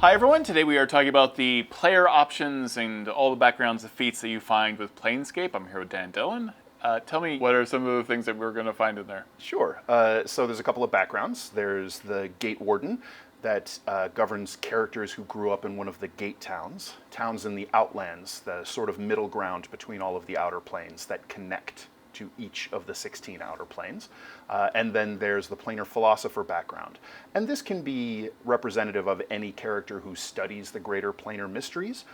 Hi everyone, today we are talking about the player options and all the backgrounds of feats that you find with Planescape. I'm here with Dan Dillon. Tell me, what are some of the things that we're going to find in there? Sure. So there's a couple of backgrounds. There's the Gate Warden that governs characters who grew up in one of the gate towns in the Outlands, the sort of middle ground between all of the outer planes that connect to each of the 16 outer planes. And then there's the Planar Philosopher background. And this can be representative of any character who studies the greater planar mysteries,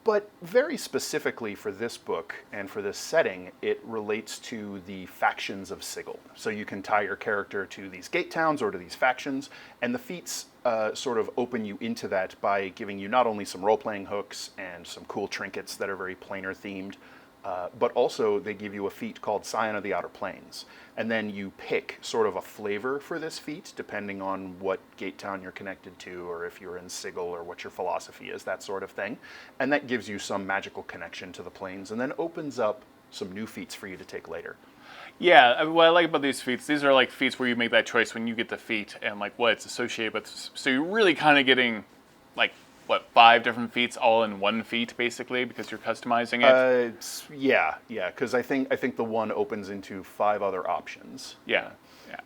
but very specifically for this book and for this setting, it relates to the factions of Sigil. So you can tie your character to these gate towns or to these factions, and the feats sort of open you into that by giving you not only some role-playing hooks and some cool trinkets that are very planar themed, but also they give you a feat called Scion of the Outer Planes. And then you pick sort of a flavor for this feat, depending on what gate town you're connected to, or if you're in Sigil, or what your philosophy is, that sort of thing. And that gives you some magical connection to the planes, and then opens up some new feats for you to take later. Yeah, what I like about these feats, these are like feats where you make that choice when you get the feat and like what it's associated with. So you're really kind of getting like, what, 5 different feats all in one feat, basically, because you're customizing it? Yeah, because I think the one opens into 5 other options. Yeah,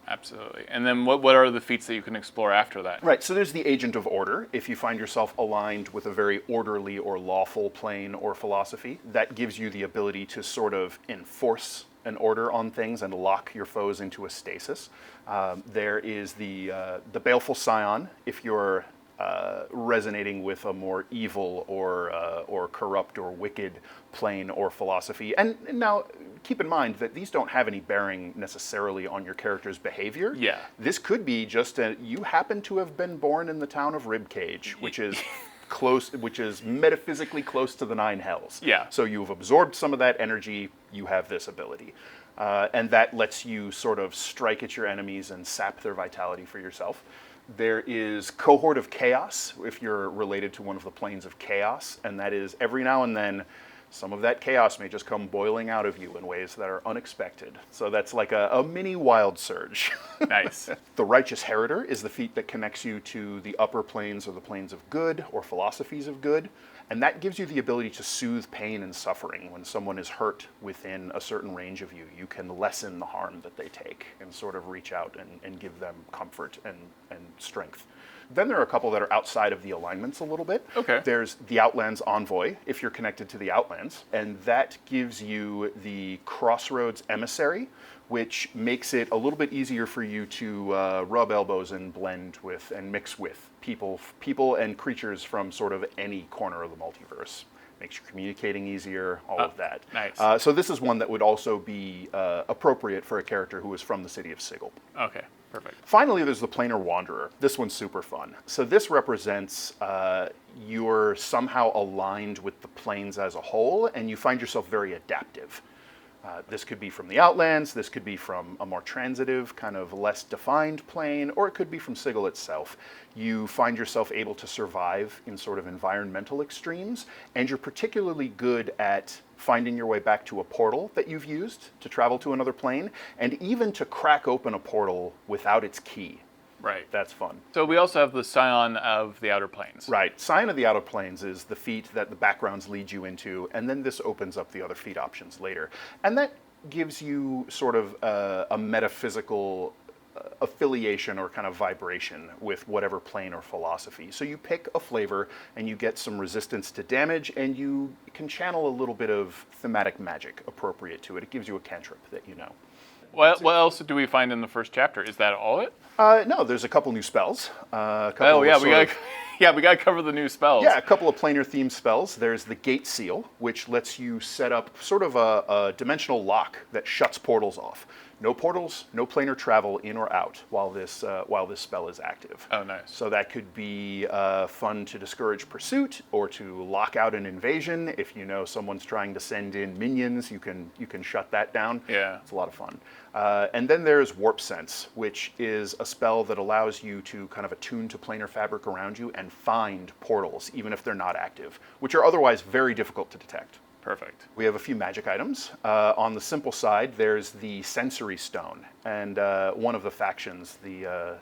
absolutely. And then what are the feats that you can explore after that? Right, so there's the Agent of Order. If you find yourself aligned with a very orderly or lawful plane or philosophy, that gives you the ability to sort of enforce an order on things and lock your foes into a stasis. There is the Baleful Scion, if you're resonating with a more evil or corrupt or wicked plane or philosophy. And now, keep in mind that these don't have any bearing necessarily on your character's behavior. Yeah. This could be just you happen to have been born in the town of Ribcage, which is which is metaphysically close to the 9 hells. Yeah. So you've absorbed some of that energy, you have this ability. And that lets you sort of strike at your enemies and sap their vitality for yourself. There is Cohort of Chaos, if you're related to one of the planes of chaos, and that is every now and then some of that chaos may just come boiling out of you in ways that are unexpected. So that's like a mini wild surge. Nice. The Righteous Heriter is the feat that connects you to the upper planes or the planes of good or philosophies of good. And that gives you the ability to soothe pain and suffering. When someone is hurt within a certain range of you, you can lessen the harm that they take and sort of reach out and give them comfort and strength. Then there are a couple that are outside of the alignments a little bit. Okay. There's the Outlands Envoy, if you're connected to the Outlands, and that gives you the Crossroads Emissary, which makes it a little bit easier for you to rub elbows and blend with and mix with people and creatures from sort of any corner of the multiverse. Makes your communicating easier, all of that. Nice. So this is one that would also be appropriate for a character who is from the city of Sigil. Okay, perfect. Finally, there's the Planar Wanderer. This one's super fun. So this represents you're somehow aligned with the planes as a whole, and you find yourself very adaptive. This could be from the Outlands, this could be from a more transitive, kind of less defined plane, or it could be from Sigil itself. You find yourself able to survive in sort of environmental extremes, and you're particularly good at finding your way back to a portal that you've used to travel to another plane, and even to crack open a portal without its key. Right. That's fun. So we also have the Scion of the Outer Planes. Right. Scion of the Outer Planes is the feat that the backgrounds lead you into, and then this opens up the other feat options later. And that gives you sort of a metaphysical affiliation or kind of vibration with whatever plane or philosophy. So you pick a flavor and you get some resistance to damage, and you can channel a little bit of thematic magic appropriate to it. It gives you a cantrip that you know. What else do we find in the first chapter? Is that all it? No, there's a couple new spells. We gotta cover the new spells. Yeah, a couple of planar themed spells. There's the Gate Seal, which lets you set up sort of a dimensional lock that shuts portals off. No portals, no planar travel in or out while this spell is active. Oh, nice. So that could be fun to discourage pursuit or to lock out an invasion. If you know someone's trying to send in minions, you can shut that down. Yeah. It's a lot of fun. And then there's Warp Sense, which is a spell that allows you to kind of attune to planar fabric around you and find portals, even if they're not active, which are otherwise very difficult to detect. Perfect. We have a few magic items. On the simple side, there's the Sensory Stone, and one of the factions, the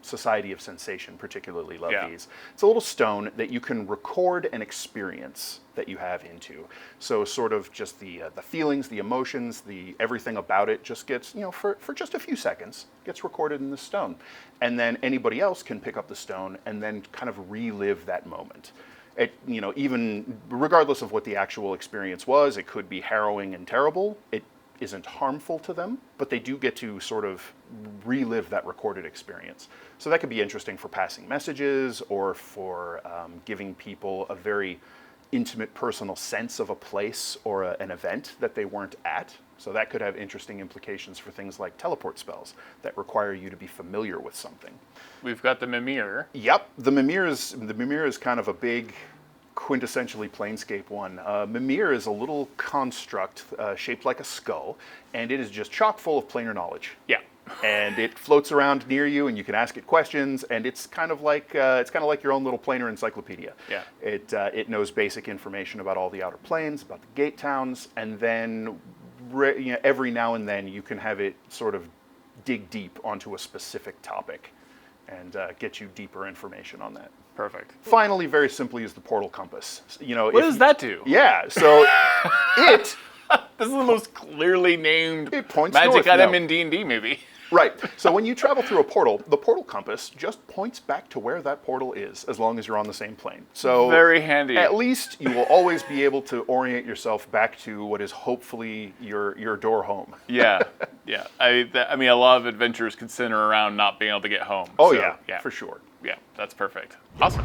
Society of Sensation particularly love Yeah. these. It's a little stone that you can record an experience that you have into. So sort of just the feelings, the emotions, the everything about it just gets, for just a few seconds, gets recorded in the stone. And then anybody else can pick up the stone and then kind of relive that moment. Even regardless of what the actual experience was, it could be harrowing and terrible. It isn't harmful to them, but they do get to sort of relive that recorded experience. So that could be interesting for passing messages or for giving people a very intimate personal sense of a place or an event that they weren't at. So that could have interesting implications for things like teleport spells that require you to be familiar with something. We've got the Mimir. Yep, the Mimir is kind of a big, quintessentially Planescape one. Mimir is a little construct shaped like a skull, and it is just chock full of planar knowledge. Yeah. And it floats around near you, and you can ask it questions. And it's kind of like your own little planar encyclopedia. Yeah. It knows basic information about all the outer planes, about the gate towns, and then every now and then you can have it sort of dig deep onto a specific topic and get you deeper information on that. Perfect. Finally, very simply, is the portal compass. What does that do? Yeah, so it This is the most clearly named It points magic north item now. in D&D, maybe. Right. So when you travel through a portal, the portal compass just points back to where that portal is, as long as you're on the same plane. So Very handy. at least you will always be able to orient yourself back to what is hopefully your door home. Yeah, yeah. I mean, a lot of adventurers could center around not being able to get home. Oh so, yeah, for sure. Yeah, that's perfect. Awesome.